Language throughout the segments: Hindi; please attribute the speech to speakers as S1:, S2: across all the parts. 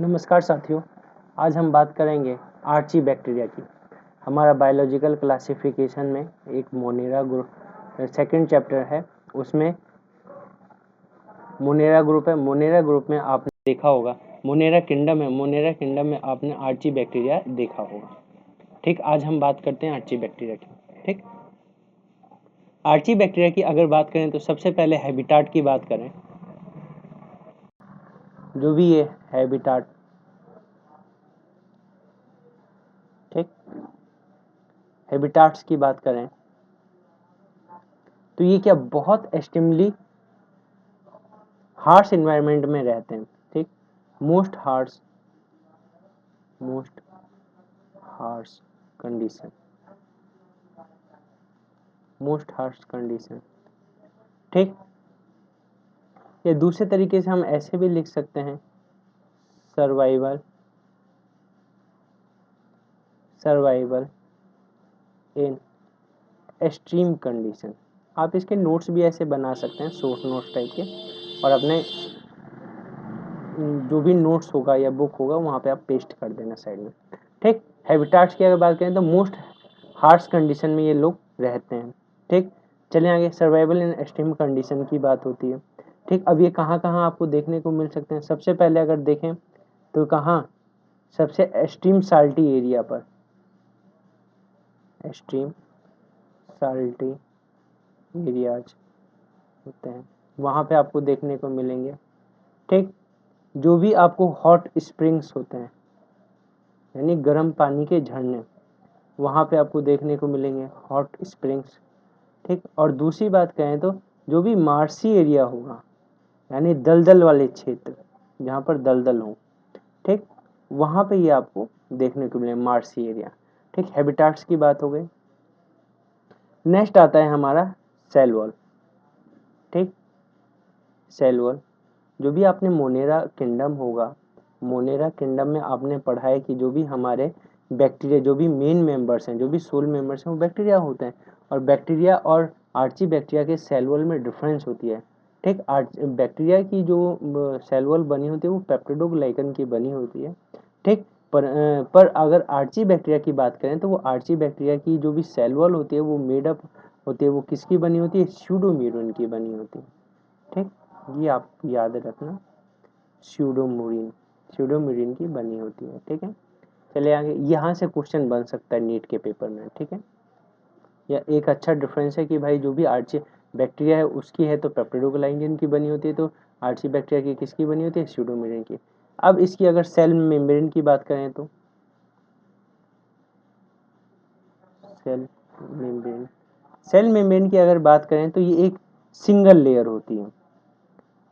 S1: नमस्कार साथियों, आज हम बात करेंगे आर्ची बैक्टीरिया की। हमारा बायोलॉजिकल क्लासिफिकेशन में एक मोनेरा ग्रुप सेकंड चैप्टर है, उसमें मोनेरा ग्रुप है। मोनेरा ग्रुप में आपने देखा होगा मोनेरा किंगडम है। मोनेरा किंगडम में आपने आर्ची बैक्टीरिया देखा होगा। ठीक, आज हम बात करते हैं आर्ची बैक्टीरिया की। ठीक, आर्ची बैक्टीरिया की अगर बात करें तो सबसे पहले हैबिटाट की बात करें। जो भी ये हैबिटाट, ठीक, हैबिटाट्स की बात करें तो ये क्या बहुत एक्सट्रीमली हार्श एनवायरनमेंट में रहते हैं। ठीक, most harsh condition, most harsh condition. ठीक, या दूसरे तरीके से हम ऐसे भी लिख सकते हैं सर्वाइवल इन एक्सट्रीम कंडीशन। आप इसके नोट्स भी ऐसे बना सकते हैं, शॉर्ट नोट्स टाइप के, और अपने जो भी नोट्स होगा या बुक होगा वहाँ पे आप पेस्ट कर देना साइड में। ठीक, हैबिटाट्स की अगर बात करें तो मोस्ट हार्श कंडीशन में ये लोग रहते हैं। ठीक, चलिए आगे, सर्वाइवल इन एक्सट्रीम कंडीशन की बात होती है। ठीक, अब ये कहाँ कहाँ आपको देखने को मिल सकते हैं? सबसे पहले अगर देखें तो कहाँ, सबसे एक्सट्रीम साल्टी एरिया पर, एक्सट्रीम साल्टी एरियाज होते हैं, वहाँ पे आपको देखने को मिलेंगे। ठीक, जो भी आपको हॉट स्प्रिंग्स होते हैं यानी गर्म पानी के झरने, वहाँ पे आपको देखने को मिलेंगे हॉट स्प्रिंग्स। ठीक, और दूसरी बात कहें तो जो भी मार्सी एरिया होगा यानी दलदल वाले क्षेत्र, जहाँ पर दलदल हो, ठीक, वहाँ पे ये आपको देखने को मिलेंगे मार्सी एरिया। ठीक, हैबिटाट्स की बात हो गई। नेक्स्ट आता है हमारा सेल वॉल। ठीक, सेल वॉल, जो भी आपने मोनेरा किंगडम होगा, मोनेरा किंगडम में आपने पढ़ा है कि जो भी हमारे बैक्टीरिया, जो भी मेन मेंबर्स हैं, जो भी सोल मेंबर्स हैं, वो बैक्टीरिया होते हैं। और बैक्टीरिया और आर्ची बैक्टीरिया के सेल वॉल में डिफरेंस होती है। ठीक, बैक्टीरिया की जो सेल वॉल बनी होती है वो पेप्टिडोग्लाइकन की बनी होती है। ठीक, पर अगर आर्ची बैक्टीरिया की बात करें तो वो आर्ची बैक्टीरिया की जो भी सेल वॉल होती है वो मेडअप होती है, वो किसकी बनी होती है? स्यूडोम्यूरिन की बनी होती है। ठीक, ये आप याद रखना, स्यूडोम्यूरिन की बनी होती है। ठीक है, चलिए आगे, यहाँ से क्वेश्चन बन सकता है नीट के पेपर में। ठीक है, या एक अच्छा डिफरेंस है कि भाई जो भी आर्ची बैक्टीरिया है उसकी है तो पेप्टिडोग्लाइकन की बनी होती है, तो आर्ची बैक्टीरिया की किसकी बनी होती है? स्यूडोम्यूरिन की। अब इसकी अगर सेल मेम्ब्रेन की बात करें तो सेल मेम्ब्रेन, सेल मेम्ब्रेन की अगर बात करें तो ये एक सिंगल लेयर होती है।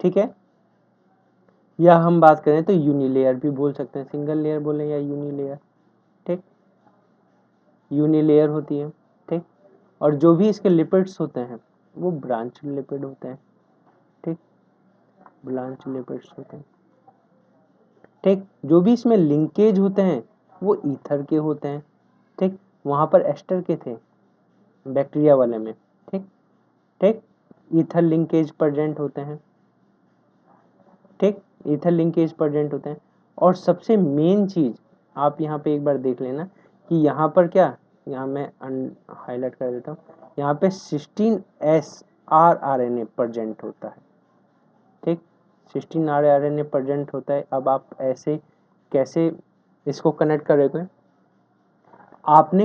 S1: ठीक है, या हम बात करें तो यूनिलेयर भी बोल सकते हैं, सिंगल लेयर बोले या यूनिलेयर। ठीक, यूनिलेयर होती है। ठीक, और जो भी इसके लिपिड्स होते हैं वो ब्रांच लिपिड होते हैं। ठीक, ब्रांच लिपिड्स होते हैं। ठीक, जो भी इसमें लिंकेज होते हैं वो ईथर के होते हैं। ठीक, वहाँ पर एस्टर के थे बैक्टीरिया वाले में। ठीक, ठीक, ईथर लिंकेज प्रेजेंट होते हैं। ठीक, ईथर लिंकेज प्रेजेंट होते हैं। और सबसे मेन चीज आप यहाँ पे एक बार देख लेना कि यहाँ पर क्या, यहाँ मैं हाईलाइट कर देता हूँ, यहाँ पे 16S rRNA प्रेजेंट होता है। ठीक, 16 rRNA प्रेजेंट होता है। अब आप ऐसे कैसे इसको कनेक्ट करोगे? आपने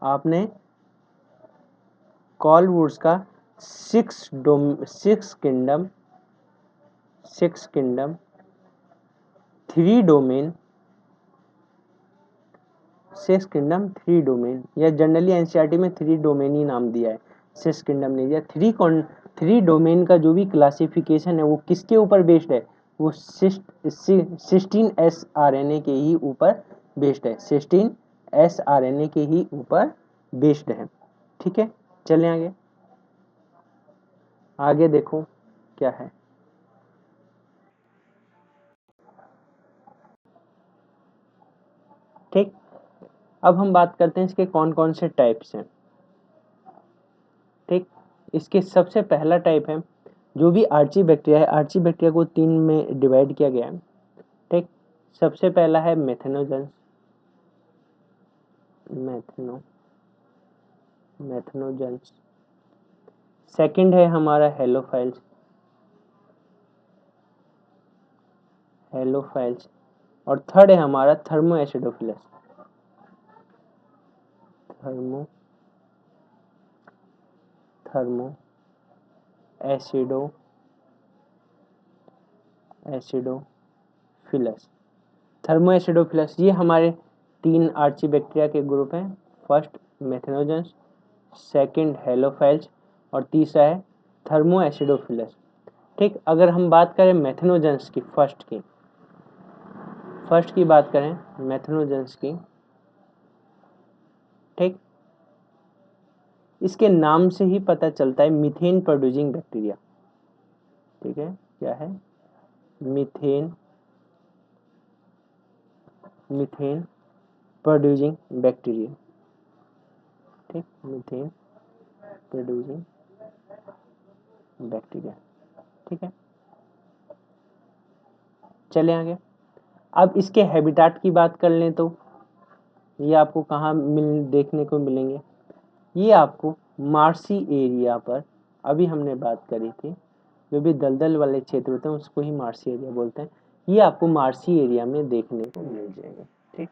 S1: आपने कार्ल वुड्स का six kingdom 3 domain, 6 kingdom 3 domain, या जनरली एनसीईआरटी में 3 डोमेन ही नाम दिया है, 6 किंगडम नहीं दिया। 3 डोमेन का जो भी क्लासिफिकेशन है वो किसके ऊपर बेस्ड है? वो 16S RNA के ही ऊपर बेस्ड है, 16S RNA के ही ऊपर बेस्ड है। ठीक है, चलें आगे, आगे देखो क्या है। ठीक, अब हम बात करते हैं इसके कौन कौन से टाइप्स हैं। ठीक, इसके सबसे पहला टाइप है जो भी आर्ची बैक्टीरिया है, आर्ची बैक्टीरिया को 3 में डिवाइड किया गया है। ठीक, सबसे पहला है मेथनोजेंस, मेथनोजेंस। सेकंड है हमारा हेलोफाइल्स, और थर्ड है हमारा thermo acidophilus, thermo acidophilus. Thermo acidophilus ये हमारे 3 आर्ची बैक्टीरिया के ग्रुप हैं। फर्स्ट मेथनोजेंस, सेकंड हेलोफाइल्स और तीसरा है थर्मो एसिडोफिलस। ठीक, अगर हम बात करें मेथनोजेंस की, फर्स्ट की बात करें मेथनोजेंस की, ठीक, इसके नाम से ही पता चलता है मीथेन प्रोड्यूसिंग बैक्टीरिया। ठीक है, क्या है? Methane producing bacteria. ठीक, मीथेन प्रोड्यूसिंग बैक्टीरिया। ठीक है, चले आगे। अब इसके हैबिटाट की बात कर लें तो ये आपको कहाँ देखने को मिलेंगे? ये आपको मार्सी एरिया पर, अभी हमने बात करी थी, जो भी दलदल वाले क्षेत्र होते हैं उसको ही मार्सी एरिया बोलते हैं। ये आपको मार्सी एरिया में देखने को मिल जाएंगे। ठीक,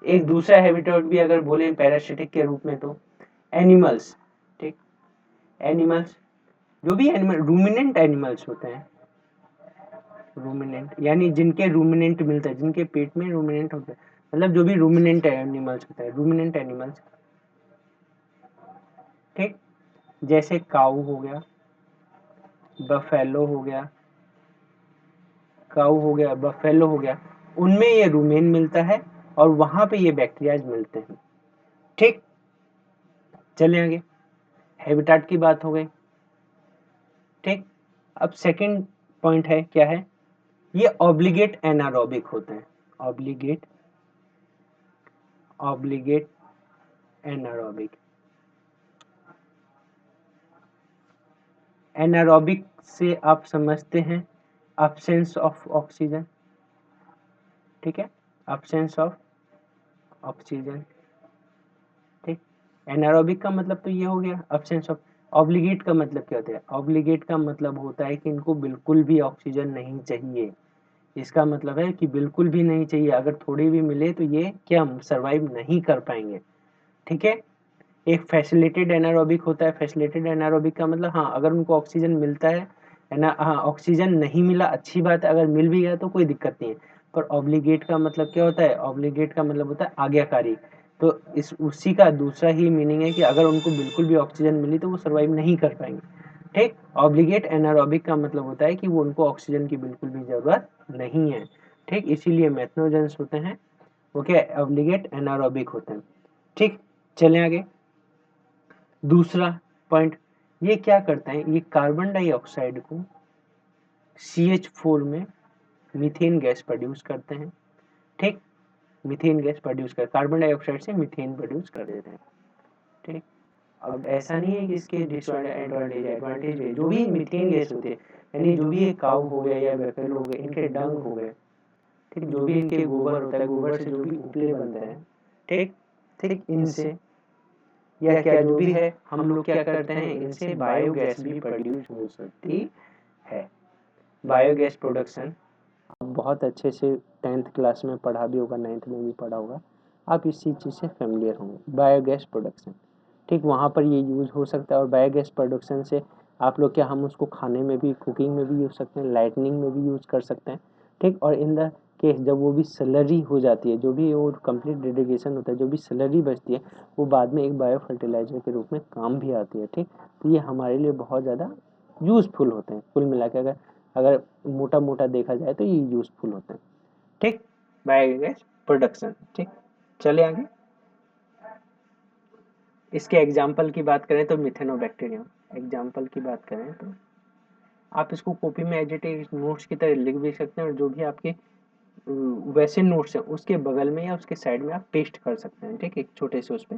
S1: एक दूसरा हैबिटेट भी अगर बोले पैरासिटिक के रूप में तो एनिमल्स। ठीक, एनिमल्स, जो भी एनिमल रूमिनेंट एनिमल्स होते हैं, रूमिनेंट यानी जिनके रूमिनेंट मिलता है, जिनके पेट में रूमिनेंट होता है, मतलब जो भी रूमिनेंट एनिमल्स होता है, रूमिनेंट एनिमल्स। ठीक, जैसे काऊ हो गया, बफेलो हो गया, बफेलो हो गया, उनमें ये रूमेन मिलता है और वहां पे ये बैक्टीरियाज मिलते हैं। ठीक, चले आगे। हैबिटाट की बात हो गई। ठीक, अब सेकंड पॉइंट है, क्या है? ये ऑब्लिगेट एनारोबिक होते हैं। Obligate anaerobic. एनारोबिक से आप समझते हैं अब्सेंस ऑफ ऑक्सीजन। ठीक है, अब्सेंस ऑफ ऑक्सीजन। ठीक, एनारोबिक का मतलब तो ये हो गया अब्सेंस ऑफ। ऑब्लिगेट का मतलब क्या होता है? ऑब्लिगेट का मतलब होता है कि इनको बिल्कुल भी ऑक्सीजन नहीं चाहिए। इसका मतलब है कि बिल्कुल भी नहीं चाहिए, अगर थोड़ी भी मिले तो ये क्या सरवाइव नहीं कर पाएंगे। ठीक है, एक फैसिलिटेटेड एनारोबिक होता है। फैसिलिटेटेड एनारोबिक का मतलब हाँ, अगर उनको ऑक्सीजन मिलता है ना, हाँ ऑक्सीजन नहीं मिला अच्छी बात है, अगर मिल भी गया तो कोई दिक्कत नहीं है। पर ऑब्लिगेट का मतलब क्या होता है? ऑब्लिगेट का मतलब होता है आज्ञाकारी। तो इस उसी का दूसरा ही मीनिंग है कि अगर उनको बिल्कुल भी ऑक्सीजन मिली तो वो सर्वाइव नहीं कर पाएंगे। ठीक, ऑब्लिगेट एनारोबिक का मतलब होता है कि वो उनको ऑक्सीजन की बिल्कुल भी जरूरत नहीं है। ठीक, इसीलिए मेथनोजेंस होते हैं वो क्या? ऑब्लिगेट एनारोबिक होते हैं। ठीक, चलें आगे। दूसरा पॉइंट, ये क्या करते हैं? ये कार्बन डाइऑक्साइड को CH4 में मीथेन गैस प्रोड्यूस करते हैं। ठीक, मीथेन गैस प्रोड्यूस कर, कार्बन डाइऑक्साइड से मीथेन प्रोड्यूस कर देते हैं। ठीक, अब ऐसा नहीं है कि इसके डिसएडवांटेज एडवांटेज है। जो भी मीथेन गैस होते हैं, यानी जो भी ये काऊ हो गया या बफेलो हो गया, इनके डंग हो गए, ठीक, जो भी इनके गोबर होता है, गोबर से जो भी उपले बनते हैं, ठीक ठीक, इनसे या क्या जो भी है, हम लोग क्या करते हैं, इनसे बायोगैस भी प्रोड्यूस हो सकती है। बायोगैस प्रोडक्शन आप बहुत अच्छे से 10th क्लास में पढ़ा भी होगा, 9th में भी पढ़ा होगा, आप इसी चीज़ से फेमिलियर होंगे। बायोगैस प्रोडक्शन, ठीक, वहाँ पर ये यूज़ हो सकता है। और बायोगैस प्रोडक्शन से आप लोग क्या, हम उसको खाने में भी, कुकिंग में भी यूज़ सकते हैं, लाइटनिंग में भी यूज़ कर सकते हैं। ठीक, और इन द केस जब वो भी स्लरी हो जाती है, जो भी वो कंप्लीट डिग्रेडेशन होता है, जो भी स्लरी बचती है, वो बाद में एक बायो फर्टिलाइजर के रूप में काम भी आती है। ठीक, तो ये हमारे लिए बहुत ज़्यादा यूज़फुल होते हैं। कुल मिला के अगर अगर मोटा मोटा देखा जाए तो ये यूज़फुल होते हैं। ठीक, बायोगैस प्रोडक्शन। ठीक, चले आगे। इसके एग्जाम्पल की बात करें तो मिथेनोबैक्टीरियम, एग्जाम्पल की बात करें तो आप इसको कॉपी में एज इट इज नोट्स की तरह लिख भी सकते हैं, और जो भी आपके वैसे नोट्स हैं उसके बगल में या उसके साइड में आप पेस्ट कर सकते हैं। ठीक, एक छोटे से उस पर।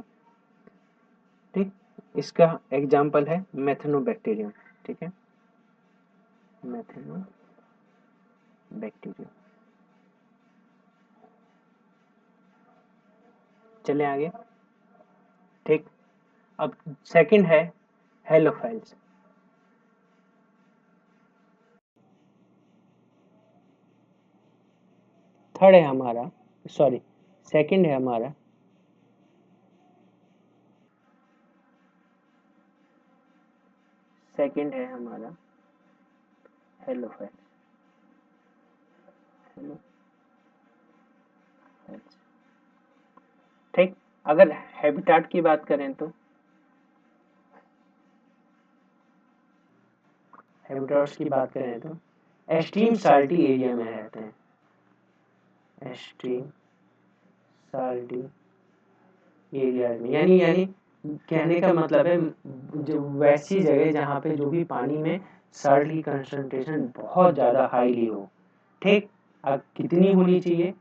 S1: ठीक, इसका एग्जाम्पल है मेथेनोबैक्टीरियम। ठीक है, मेथेनोबैक्टीरियम। चले आगे। ठीक, अब सेकंड है हेलोफाइल्स। थर्ड है हमारा, सॉरी सेकंड है हमारा हेलोफाइल। ठीक, अगर हैबिटाट की बात करें तो हैबिटाट्स की बात करें तो एक्सट्रीम साल्टी एरिया में रहते हैं। एक्सट्रीम साल्टी एरिया में, यानी कहने का मतलब है जो वैसी जगह जहाँ पे जो भी पानी में साल्ट की कंसंट्रेशन बहुत ज़्यादा हाईली हो। ठीक, अब कितनी होनी चाहिए?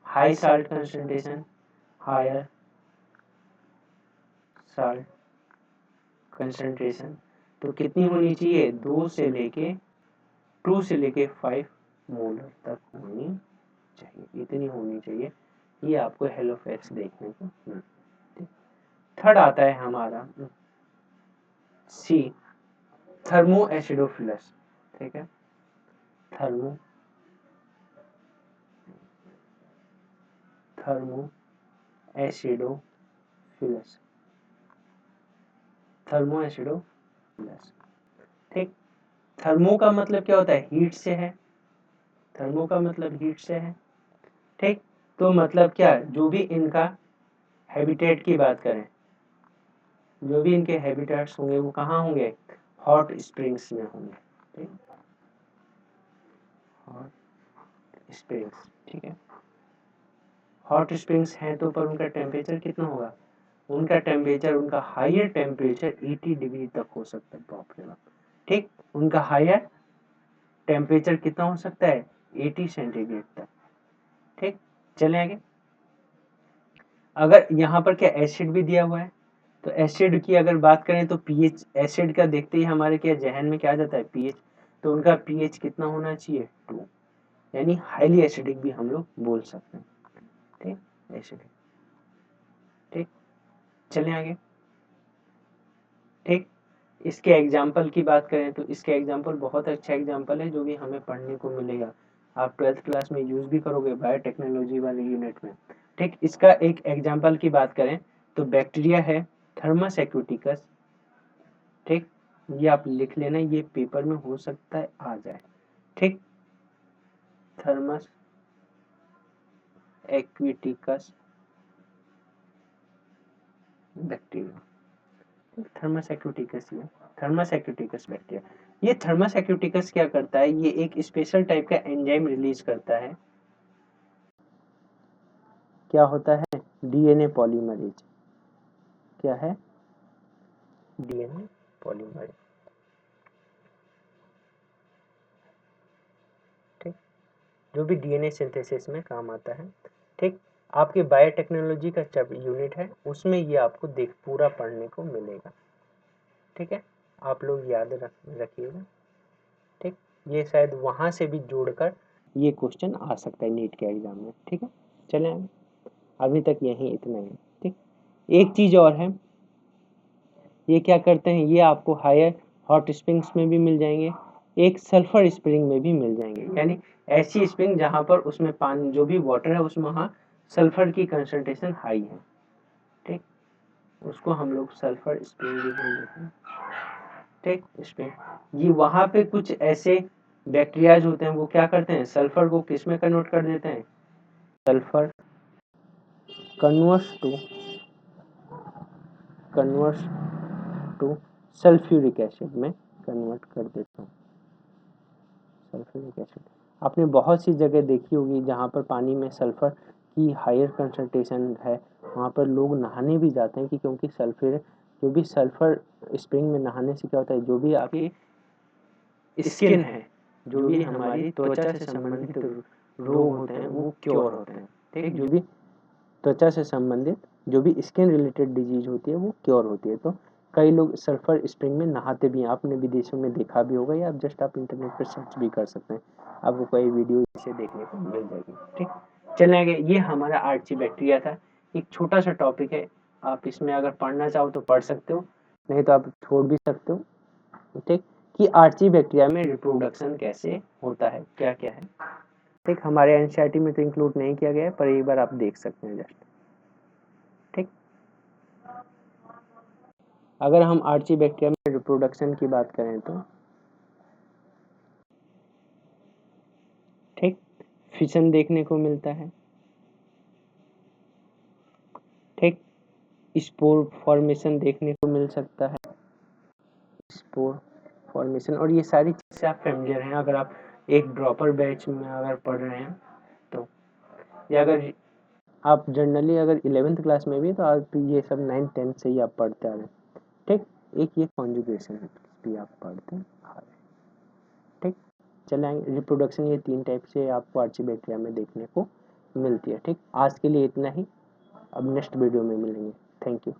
S1: High salt concentration, higher salt concentration, तो कितनी होनी चाहिए? 2 से लेके 5 मोलर तक होनी चाहिए, इतनी होनी चाहिए। ये आपको हेलोफैक्स देखने को मिलता है। थर्ड आता है हमारा सी, थर्मो एसिडोफिलस। ठीक है, थर्मो एसिडोफिलस, थर्मो एसिडोफिलस। ठीक, थर्मो का मतलब क्या होता है? हीट से है। थर्मो का मतलब हीट से है। ठीक, तो मतलब क्या, जो भी इनका हैबिटेट की बात करें, जो भी इनके हैबिटेट्स होंगे वो कहाँ होंगे? हॉट स्प्रिंग्स में होंगे। ठीक, हॉट स्प्रिंग्स। ठीक है, हॉट स्प्रिंग्स हैं तो पर उनका टेम्परेचर कितना होगा? उनका हायर टेम्परेचर 80 डिग्री तक हो सकता है। बाप रे बाप। ठीक, उनका हायर टेम्परेचर कितना हो सकता है? 80 सेंटीग्रेड तक। ठीक, चले आगे। अगर यहाँ पर क्या एसिड भी दिया हुआ है, तो एसिड की अगर बात करें तो पीएच, एसिड का देखते ही हमारे क्या जहन में क्या आ जाता है? पीएच। तो उनका पीएच कितना होना चाहिए? 2, यानी हाईली एसिडिक भी हम लोग बोल सकते हैं। ठीक, एसिडिक। ठीक, चलें आगे। ठीक, इसके एग्जाम्पल की बात करें तो इसके एग्जाम्पल बहुत अच्छा एग्जाम्पल है जो भी हमें पढ़ने को मिलेगा। आप 12th क्लास में यूज भी करोगे बायोटेक्नोलॉजी वाले यूनिट में। ठीक, इसका एक एग्जाम्पल की बात करें तो बैक्टीरिया है थर्मस एक्विटिकस। ठीक, ये आप लिख लेना, ये पेपर में हो सकता है आ जाए। ठीक, थर्मस एक्विटिकस बैक्टीरिया, थर्मस एक्विटिकस, ये थर्मस एक्विटिकस बैक्टीरिया। ये थर्मस एक्विटिकस क्या करता है? ये एक स्पेशल टाइप का एंजाइम रिलीज करता है। क्या होता है? DNA polymerase. क्या है? DNA polymerase. ठीक, जो भी डीएनए सिंथेसिस में काम आता है। ठीक, आपके बायोटेक्नोलॉजी का जब यूनिट है उसमें ये आपको देख पूरा पढ़ने को मिलेगा। ठीक है, आप लोग याद रखिएगा। ठीक, ये शायद वहां से भी जोड़कर ये क्वेश्चन आ सकता है नीट के एग्जाम में। ठीक है, चलें अभी तक यही इतना ही। ठीक, एक चीज और है, ये क्या करते हैं? ये आपको हायर हॉट स्प्रिंग्स में भी मिल जाएंगे, एक सल्फर स्प्रिंग में भी मिल जाएंगे। यानी ऐसी स्प्रिंग जहां पर उसमें पानी जो भी वाटर है उसमें वहां सल्फर की कंसंट्रेशन हाई है। ठीक, उसको हम लोग सल्फर स्प्रिंग भी बोल देते हैं। ठीक, स्प्रिंग ये वहां पे कुछ ऐसे बैक्टीरियाज होते हैं वो क्या करते हैं? सल्फर को किस में कन्वर्ट कर देते हैं? Sulphur converts to sulphuric acid में कन्वर्ट कर देते हैं। सल्फ्यूरिक एसिड आपने बहुत सी जगह देखी होगी जहाँ पर पानी में सल्फर की हायर कंसंट्रेशन है, वहाँ पर लोग नहाने भी जाते हैं कि क्योंकि सल्फर, जो भी सल्फर स्प्रिंग में नहाने से क्या होता है? जो भी आपकी स्किन है, जो भी हमारी त्वचा से संबंधित रोग होते हैं वो क्योर होते हैं। ठीक, जो भी त्वचा से संबंधित जो भी स्किन रिलेटेड डिजीज होती है वो क्योर होती है। तो कई लोग सल्फर स्प्रिंग में नहाते भी हैं, आपने विदेशों में देखा भी होगा, या आप इंटरनेट पर सर्च भी कर सकते हैं, आपको कई वीडियो इसे देखने को मिल जाएगी। ठीक, चलें आगे। ये हमारा आर्ची बैक्टीरिया था, एक छोटा सा टॉपिक है, आप इसमें अगर पढ़ना चाहो तो पढ़ सकते हो, नहीं तो आप छोड़ भी सकते हो। ठीक, कि आर्ची बैक्टीरिया में रिप्रोडक्शन कैसे होता है, क्या क्या है। ठीक, हमारे एनसीईआरटी में तो इंक्लूड नहीं किया गया है, पर एक बार आप देख सकते हैं जस्ट। ठीक, अगर हम आर्ची बैक्टीरिया में रिप्रोडक्शन की बात करें तो ठीक, फिशन देखने को मिलता है। ठीक, स्पोर फॉर्मेशन देखने को मिल सकता है, स्पोर फॉर्मेशन, और ये सारी चीज़ें आप फेमिलियर हैं अगर आप एक ड्रॉपर बैच में अगर पढ़ रहे हैं तो, या अगर आप जनरली अगर 11th क्लास में भी, तो आप ये सब 9th 10th से ही आप पढ़ते आ रहे हैं। ठीक, एक ये कॉन्जुगेशन भी आप पढ़ते आ रहे हैं। ठीक, चले आएंगे रिप्रोडक्शन, ये 3 टाइप से आपको आर्ची बैक्टीरिया में देखने को मिलती है। ठीक, आज के लिए इतना ही, अब नेक्स्ट वीडियो में मिलेंगे। Thank you.